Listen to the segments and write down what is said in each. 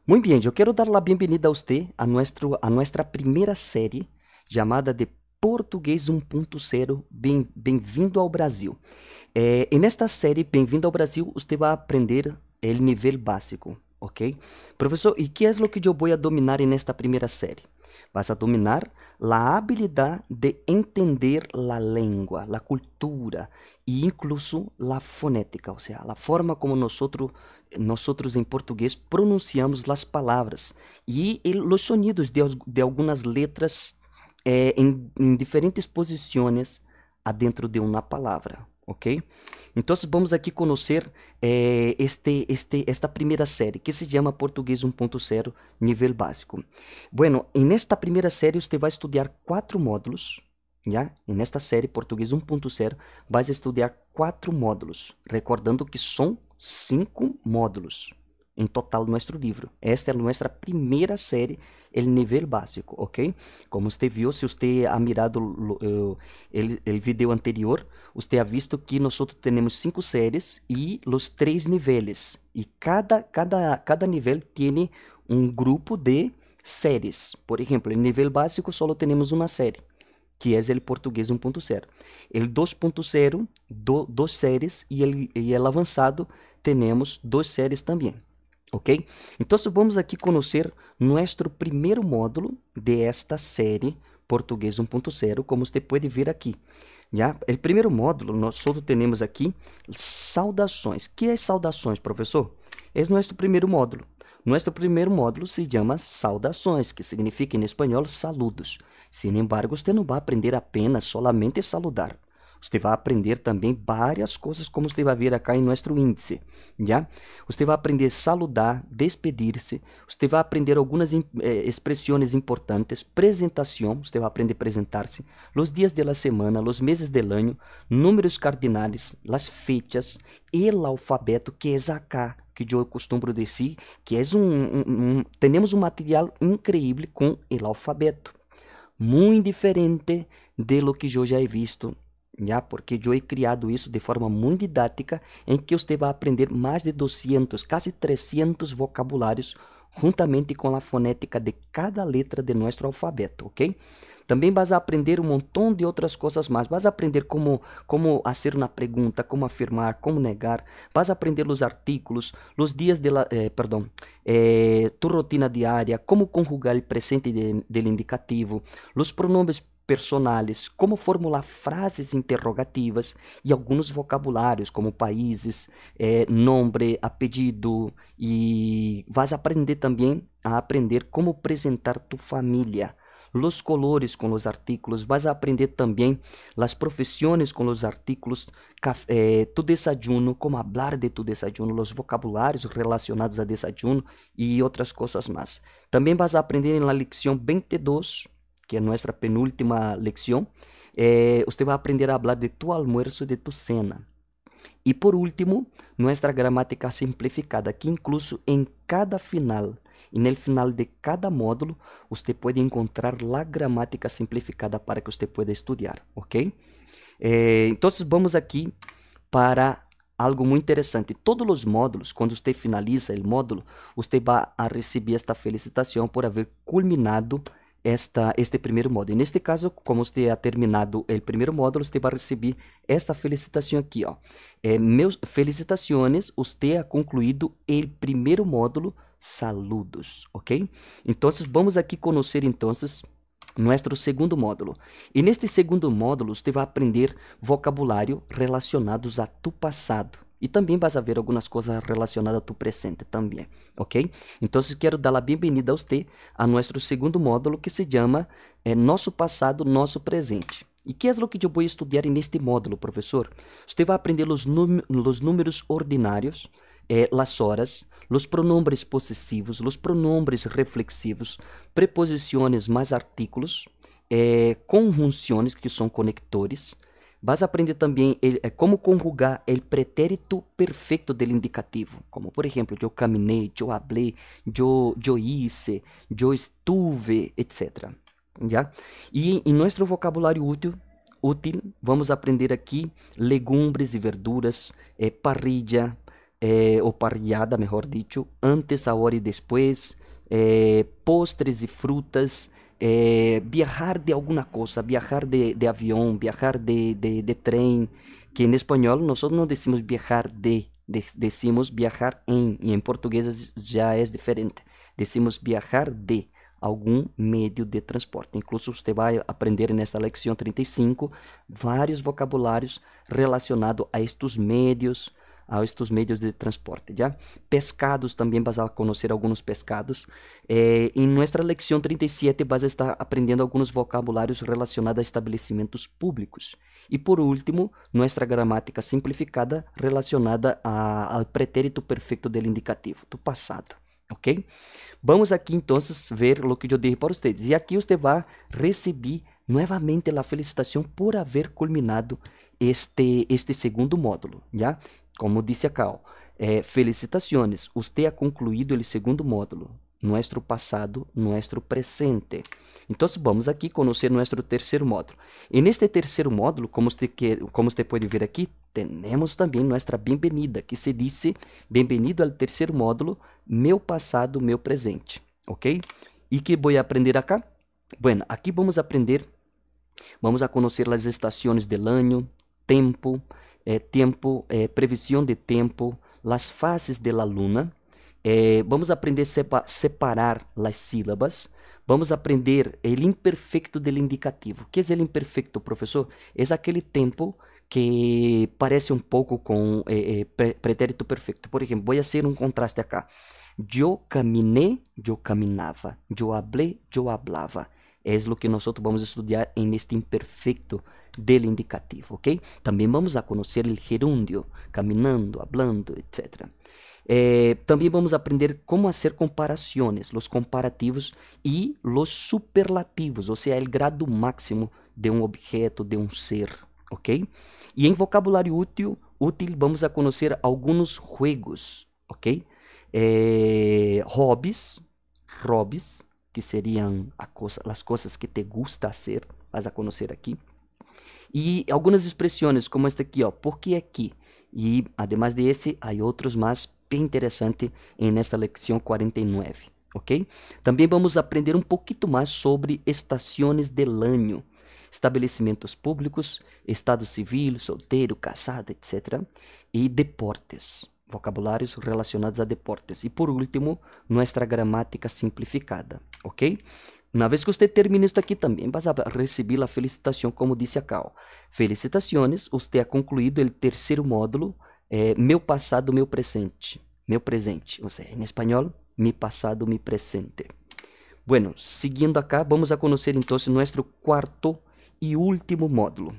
Muy bien, yo quiero dar la bienvenida a usted a nuestra primera serie llamada de Português 1.0. Bem-vindo ao Brasil. En esta série, Bem-vindo ao Brasil, usted va a aprender el nivel básico, ¿ok? Profesor, ¿y qué es lo que yo voy a dominar en esta primera serie? Vas a dominar la habilidad de entender la lengua, la cultura e incluso la fonética, o sea, la forma como nosotros em português pronunciamos as palavras e os sonidos de algumas letras em diferentes posições adentro de uma palavra, ¿ok? Então vamos aqui conhecer esta primeira série que se chama Português 1.0 nível básico. Bueno, en esta primeira série você vai estudar 4 módulos, ¿ya? En esta série Português 1.0 vais estudar 4 módulos, recordando que são 5 módulos em total no nosso livro. Esta é a nossa primeira série, o nível básico, ok? Como você viu, se você ha mirado o vídeo anterior, você ha visto que nós temos 5 séries e os 3 níveis. E cada nível tem um grupo de séries. Por exemplo, no nível básico só temos uma série, que é o Português 1.0. O 2.0, 2 séries, e o avançado, temos 2 séries também. Ok? Então vamos aqui conhecer nosso primeiro módulo de esta série Português 1.0, como você pode ver aqui. Já? O primeiro módulo, nós só temos aqui saudações. Que é saudações, professor? É nosso primeiro módulo. Nosso primeiro módulo se chama saudações, que significa em espanhol saludos. Sin embargo, você não vai aprender apenas solamente saludar. Você vai aprender também várias coisas, como você vai ver aqui em nosso índice, já? Você vai aprender a saludar, despedir-se, você vai aprender algumas expressões importantes, apresentação, você vai aprender a apresentar-se, os dias da semana, os meses do ano, números cardinais, as fechas, o alfabeto, que é acá, que eu costumo dizer, que é temos um material incrível com o alfabeto, muito diferente de lo que eu já he visto, já, porque eu he criado isso de forma muito didática, em que você vai aprender mais de 200, quase 300 vocabulários, juntamente com a fonética de cada letra de nosso alfabeto, ok? Também vas a aprender um montão de outras coisas mais. Vas a aprender como fazer uma pergunta, como afirmar, como negar. Vas a aprender os artículos, os dias tu rotina diária, como conjugar o presente del indicativo, os pronomes personales, como formular frases interrogativas e alguns vocabulários como países, nome, apelido, e vas a aprender também a aprender como apresentar tu família, los colores com os artículos, vas a aprender também as profissões com os artículos, tu desayuno, como falar de tu desayuno, os vocabulários relacionados a desayuno e outras coisas mais. Também vas a aprender na lição 22, que é nossa penúltima lição, você vai aprender a falar de tu almuerzo, de tu cena. E por último, nossa gramática simplificada, que incluso em cada final, e no final de cada módulo, você pode encontrar a gramática simplificada para que você pueda estudar, ok? Então, vamos aqui para algo muito interessante. Todos os módulos, quando você finaliza o módulo, você vai a receber esta felicitação por haver culminado este primeiro módulo. Neste caso, como você ha terminado o primeiro módulo, você vai receber esta felicitação aqui, ó. Meus felicitações, você ha concluído o primeiro módulo, saludos, ok? Então, vamos aqui conhecer, então, nosso segundo módulo. E neste segundo módulo, você vai aprender vocabulário relacionados a tu passado. E também vas a ver algumas coisas relacionadas a tu presente também, ok? Então, quero dar a bem-vinda a você a nosso segundo módulo, que se chama Nosso Passado, Nosso Presente. E que é o que eu vou estudar neste módulo, professor? Você vai aprender os números ordinários, as horas, os pronombres possessivos, os pronombres reflexivos, preposições mais artículos, conjunções, que são conectores. Vas a aprender também como conjugar o pretérito perfeito do indicativo, como por exemplo, eu caminhei, eu hablé, eu hice, eu estuve, etc. ¿Ya? E em nosso vocabulário útil, vamos aprender aqui legumes e verduras, parrilla, o parrillada, mejor dicho, antes, ahora y después, postres y frutas, viajar de alguna cosa, viajar de avión, viajar de tren, que en español nosotros no decimos viajar decimos viajar y en portugués ya es diferente. Decimos viajar de algum meio de transporte. Incluso você vai aprender nessa lecção 35 vários vocabulários relacionados a estes meios de transporte, já? Pescados, também vas a conhecer alguns pescados. Em nossa lecção 37 vas a estar aprendendo alguns vocabulários relacionados a estabelecimentos públicos. E por último, nossa gramática simplificada relacionada ao pretérito perfeito do indicativo, do passado. Ok? Vamos aqui então ver o que eu disse para vocês. E aqui você vai receber novamente a felicitação por haver culminado este segundo módulo, já? Como disse acá, felicitações, você ha concluído o segundo módulo, nosso passado, nosso presente. Então, vamos aqui conhecer nosso terceiro módulo. E neste terceiro módulo, como você pode ver aqui, temos também nossa bem-vinda, que se diz bem-vindo ao terceiro módulo, meu passado, meu presente. Ok? E que vou aprender acá? Bueno, aqui vamos aprender, vamos a conhecer as estações do ano, tempo, previsão de tempo, as fases da luna. Vamos aprender a separar as sílabas. Vamos aprender o imperfeito do indicativo. O que é o imperfeito, professor? É aquele tempo que parece um pouco com pretérito perfeito. Por exemplo, vou fazer um contraste acá. Eu caminhei, eu caminhava. Eu hablé, eu hablava. É o que nós vamos estudar neste imperfeito del indicativo, ok? Também vamos a conhecer o gerúndio, caminhando, hablando, etc. Também vamos aprender como fazer comparações, os comparativos e os superlativos, ou seja, o grado máximo de um objeto, de um ser, ok? E em vocabulário útil vamos a conhecer alguns juegos, ok? Hobbies, que seriam as coisas que te gusta hacer, vas a conhecer aqui. E algumas expressões como esta aqui, ó, por que aqui? E, además de esse, há outros mais bem interessantes nesta lecção 49, ok? Também vamos aprender um pouquinho mais sobre estações del año, estabelecimentos públicos, estado civil, solteiro, casado, etc. E deportes, vocabulários relacionados a deportes. E por último, nossa gramática simplificada, ok? Uma vez que você termine isso aqui também, vas a receber a felicitação, como disse acá. Felicitações, você ha concluído o terceiro módulo, meu passado, meu presente. Meu presente, ou seja, em espanhol, mi passado, mi presente. Bueno, seguindo acá, vamos a conhecer então nosso quarto e último módulo.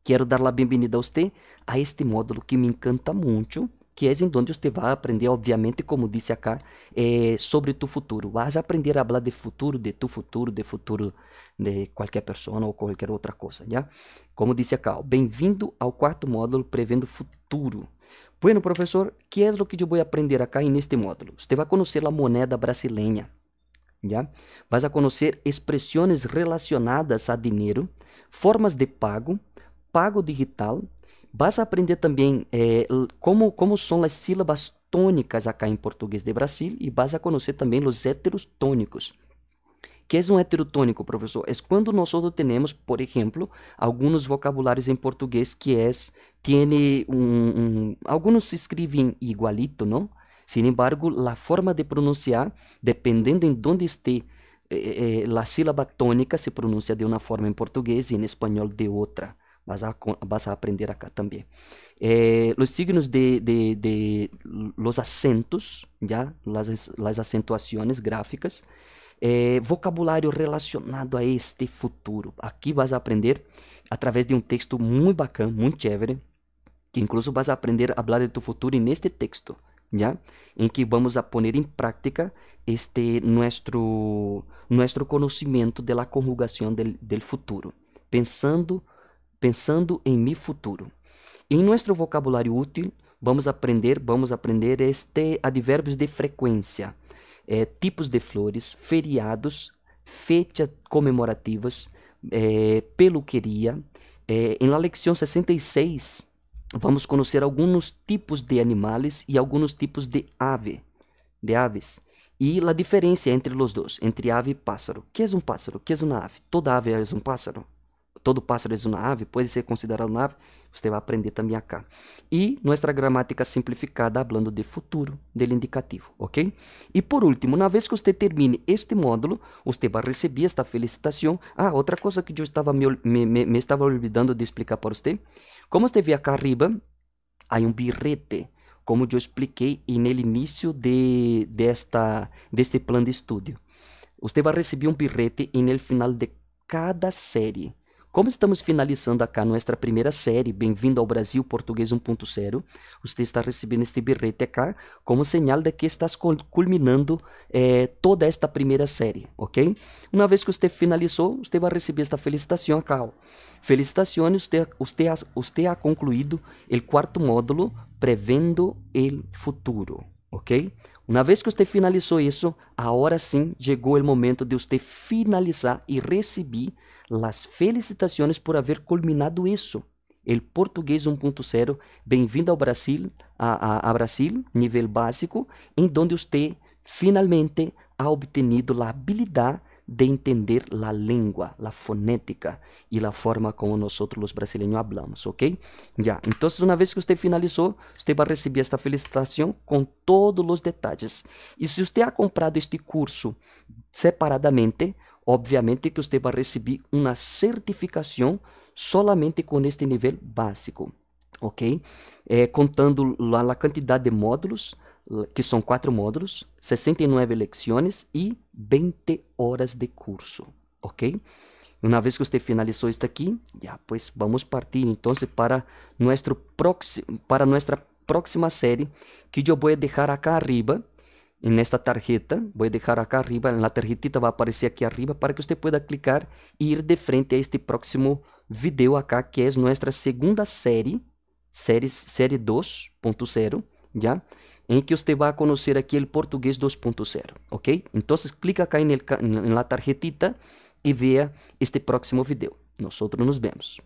Quero dar a bem-vinda a você a este módulo que me encanta muito, que é em onde você vai aprender, obviamente, como disse acá, sobre tu futuro. Vas a aprender a falar de futuro, de tu futuro, de futuro de qualquer pessoa ou qualquer outra coisa, já? Como disse acá, bem-vindo ao quarto módulo Prevendo Futuro. Bueno, professor, que é o que eu vou aprender acá neste módulo? Você vai conhecer a moeda brasileira, já? Vas a conhecer expressões relacionadas a dinheiro, formas de pago, pago digital. Vas a aprender também como são as sílabas tônicas acá em português de Brasil e vas a conhecer também os heteros tônicos. que é um heterotônico, professor? É quando nós temos, por exemplo, alguns vocabulários em português que tiene alguns se escrevem igualito, não? Sin embargo, a forma de pronunciar, dependendo em onde esteja, a sílaba tônica se pronuncia de uma forma em português e em espanhol de outra. Vas a aprender acá também. Os signos los acentos, ¿ya? Las acentuações gráficas, vocabulário relacionado a este futuro. Aqui vas a aprender através de um texto muito bacana, muito chévere, que incluso vas a aprender a falar de tu futuro neste texto, ¿ya? Em que vamos a poner em prática nuestro conhecimento de la conjugação del futuro, pensando em mi futuro. Em nosso vocabulário útil, vamos aprender advérbios de frequência, tipos de flores, feriados, fechas comemorativas, peluqueria. Em la lección 66, vamos conhecer alguns tipos de animais e alguns tipos de aves. E a diferença entre os dois, entre ave e pássaro. O que é um pássaro? O que é uma ave? Toda ave é um pássaro? Todo pássaro é uma ave? Pode ser considerado uma ave? Você vai aprender também acá. E nossa gramática simplificada, falando de futuro, do indicativo, ok? E por último, uma vez que você termine este módulo, você vai receber esta felicitação. Ah, outra coisa que eu estava me estava olvidando de explicar para você. Como você vê acá arriba, há um birrete, como eu expliquei no início deste plano de estudo. Você vai receber um birrete no final de cada série. Como estamos finalizando acá nossa primeira série, Bem-vindo ao Brasil Português 1.0, você está recebendo este birrete acá como sinal de que estás culminando toda esta primeira série, ok? Uma vez que você finalizou, você vai receber esta felicitação acá. Felicitações, você ha concluído o quarto módulo, Prevendo o Futuro, ok? Uma vez que você finalizou isso, agora sim chegou o momento de você finalizar e receber as felicitações por haver culminado isso. O Português 1.0, Bem-vindo ao Brasil, a Brasil, nível básico, em donde você finalmente ha obtenido a habilidade de entender a língua, a fonética e a forma como nós, os brasileiros, falamos, ok? Já, então, uma vez que você finalizou, você vai receber esta felicitação com todos os detalhes. E se você ha comprado este curso separadamente, obviamente que você vai receber uma certificação solamente com este nível básico, ok? Contando a quantidade de módulos, que são 4 módulos, 69 leções e 20 horas de curso, ok? Uma vez que você finalizou isto aqui, já, pues vamos partir então para nossa próxima série, que eu vou deixar acá arriba, nesta tarjeta, vou deixar acá arriba, na tarjetita vai aparecer aqui arriba, para que você possa clicar e ir de frente a este próximo vídeo acá, que é nossa segunda série 2.0, já? Em que você vai conhecer aqui o português 2.0, ok? Então, clica acá na tarjetita e veja este próximo vídeo. Nós nos vemos.